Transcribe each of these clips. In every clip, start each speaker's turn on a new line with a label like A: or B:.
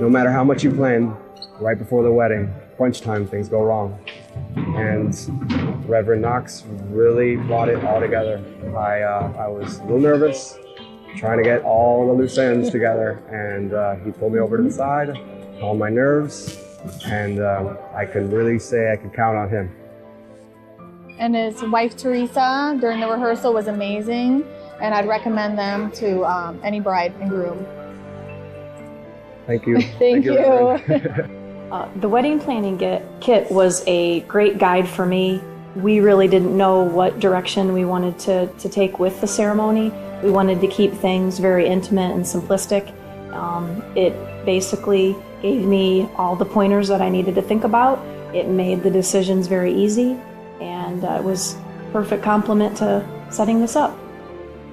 A: no matter how much you plan, right before the wedding, crunch time, things go wrong. And Reverend Knox really brought it all together. I was a little nervous, trying to get all the loose ends together, and he pulled me over to the side, calmed my nerves, and I can really say I could count on him.
B: And his wife Teresa during the rehearsal was amazing, and I'd recommend them to any bride and groom.
A: Thank you.
B: Thank you.
C: The wedding planning kit was a great guide for me. We really didn't know what direction we wanted to take with the ceremony. We wanted to keep things very intimate and simplistic. It basically gave me all the pointers that I needed to think about. It made the decisions very easy, and it was a perfect complement to setting this up.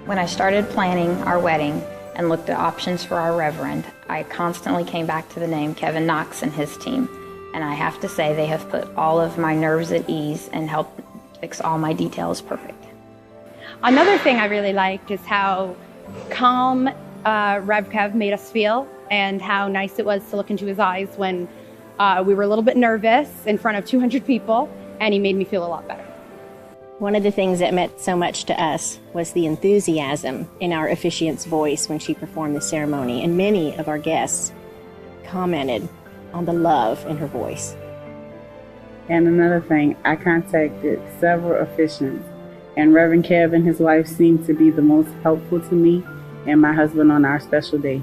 D: When I started planning our wedding and looked at options for our reverend, I constantly came back to the name Kevin Knox and his team. And I have to say they have put all of my nerves at ease and helped fix all my details perfect.
E: Another thing I really liked is how calm Rev Kev made us feel, and how nice it was to look into his eyes when we were a little bit nervous in front of 200 people, and he made me feel a lot better.
F: One of the things that meant so much to us was the enthusiasm in our officiant's voice when she performed the ceremony, and many of our guests commented on the love in her voice.
G: And another thing, I contacted several officiants, and Reverend Kev and his wife seemed to be the most helpful to me and my husband on our special day.